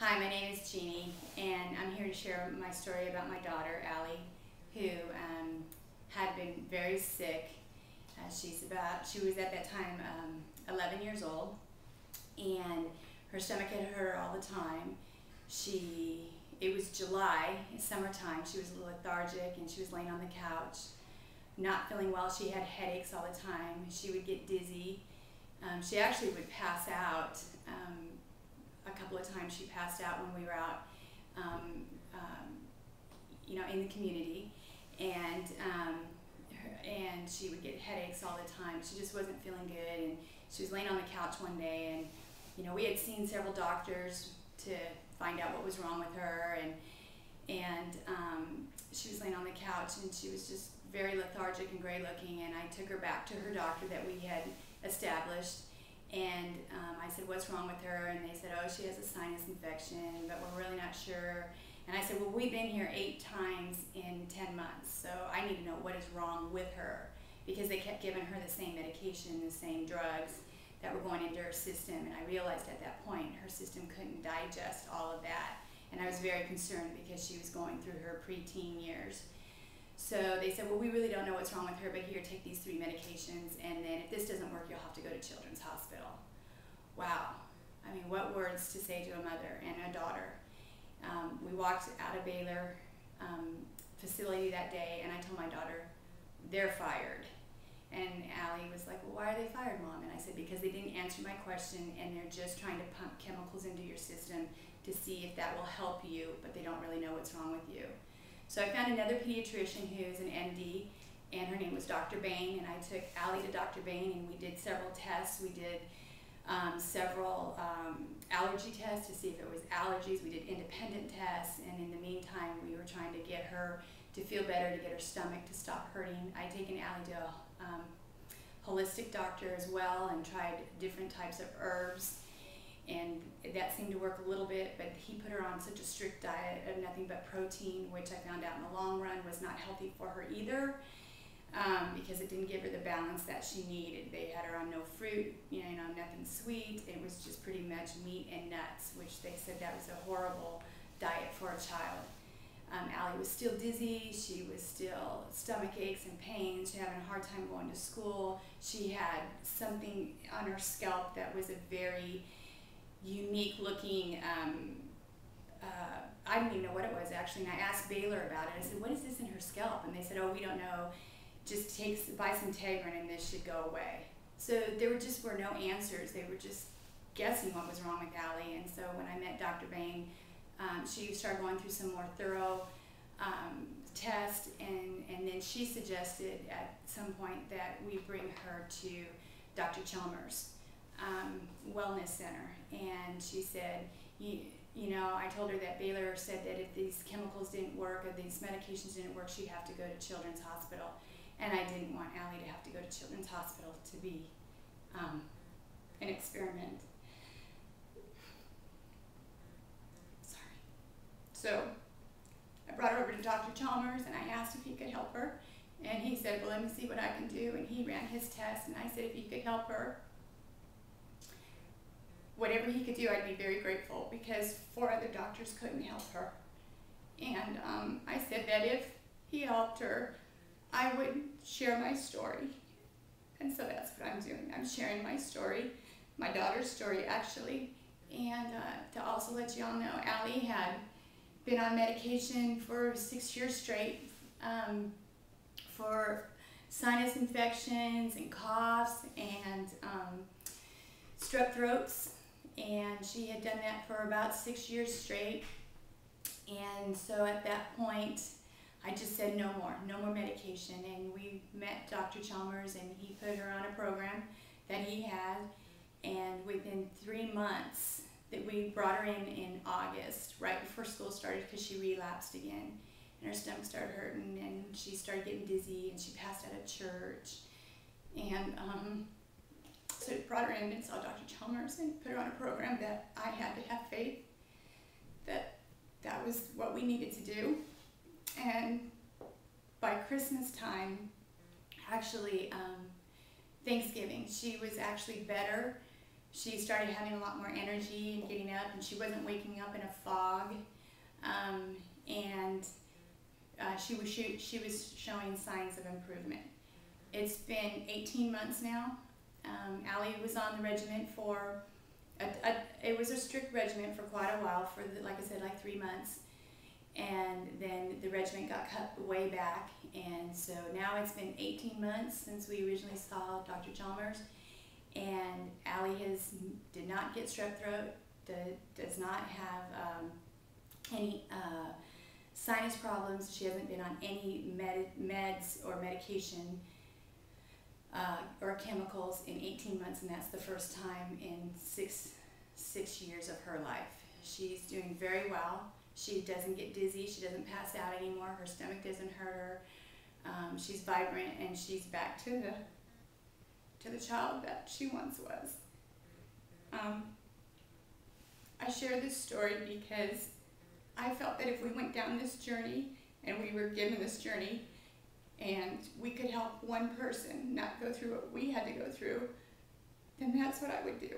Hi, my name is Jeannie, and I'm here to share my story about my daughter, Alli, who had been very sick. She was at that time 11 years old, and her stomach had hurt her all the time. It was July, summertime. She was lethargic, and she was laying on the couch, not feeling well. She had headaches all the time. She would get dizzy. She actually would pass out. A couple of times she passed out when we were out, in the community, and she would get headaches all the time. She just wasn't feeling good, and she was laying on the couch one day, and we had seen several doctors to find out what was wrong with her, and she was laying on the couch, and she was just very lethargic and gray looking, and I took her back to her doctor that we had established. And I said, what's wrong with her? And they said, oh, she has a sinus infection, but we're really not sure. And I said, well, we've been here 8 times in 10 months, so I need to know what is wrong with her, because they kept giving her the same medication, the same drugs that were going into her system. And I realized at that point her system couldn't digest all of that. And I was very concerned because she was going through her preteen years. So they said, well, we really don't know what's wrong with her, but here, take these 3 medications, and then if this doesn't work, you'll have to go to Children's Hospital. Wow. I mean, what words to say to a mother and a daughter. We walked out of Baylor facility that day, and I told my daughter, they're fired. And Alli was like, well, why are they fired, Mom? And I said, because they didn't answer my question, and they're just trying to pump chemicals into your system to see if that will help you, but they don't really know what's wrong with you. So I found another pediatrician who's an MD, and her name was Dr. Bain, and I took Alli to Dr. Bain, and we did several tests. We did several allergy tests to see if it was allergies. We did independent tests, and in the meantime, we were trying to get her to feel better, to get her stomach to stop hurting. I'd taken Alli to a holistic doctor as well and tried different types of herbs, and that seemed to work a little bit, but he put her on such a strict diet of nothing but protein, which I found out in the long run was not healthy for her either, because it didn't give her the balance that she needed. They had her on no fruit, nothing sweet. It was just pretty much meat and nuts, which they said that was a horrible diet for a child. Alli was still dizzy. She was still stomach aches and pains. She was having a hard time going to school. She had something on her scalp that was a very unique looking, I didn't even know what it was actually, and I asked Baylor about it. I said, what is this in her scalp? And they said, oh, we don't know, just buy some Tegrin and this should go away. So there were no answers. They were just guessing what was wrong with Alli. And so when I met Dr. Bain, she started going through some more thorough tests, and then she suggested at some point that we bring her to Dr. Chalmers' wellness center. And she said, I told her that Baylor said that if these chemicals didn't work or these medications didn't work, she'd have to go to Children's Hospital. And I didn't want Alli to have to go to Children's Hospital to be an experiment. Sorry. So I brought her over to Dr. Chalmers, and I asked if he could help her. And he said, well, let me see what I can do. And he ran his test, and I said if he could help her, whatever he could do, I'd be very grateful, because 4 other doctors couldn't help her. And I said that if he helped her, I would share my story. And so that's what I'm doing. I'm sharing my story, my daughter's story actually. And to also let you all know, Alli had been on medication for 6 years straight for sinus infections and coughs and strep throats. And she had done that for about 6 years straight. And so at that point, I just said no more medication. And we met Dr. Chalmers, and he put her on a program that he had. And within 3 months, that we brought her in August, right before school started, because she relapsed again. And her stomach started hurting, and she started getting dizzy, and she passed out of church. And so I brought her in and saw Dr. Chalmers and put her on a program that I had to have faith that was what we needed to do. And by Christmas time, actually Thanksgiving, she was actually better. she started having a lot more energy and getting up, and she wasn't waking up in a fog. She was showing signs of improvement. It's been 18 months now. Alli was on the regimen for, it was a strict regimen for quite a while, for like I said, like 3 months. And then the regimen got cut way back, and so now it's been 18 months since we originally saw Dr. Chalmers, and Alli did not get strep throat, does not have any sinus problems. She hasn't been on any meds or medication or chemicals in 18 months, and that's the first time in six years of her life. She's doing very well. She doesn't get dizzy, she doesn't pass out anymore, her stomach doesn't hurt her. She's vibrant, and she's back to the child that she once was. I share this story because I felt that if we went down this journey, and we were given this journey, and we could help one person not go through what we had to go through, then that's what I would do.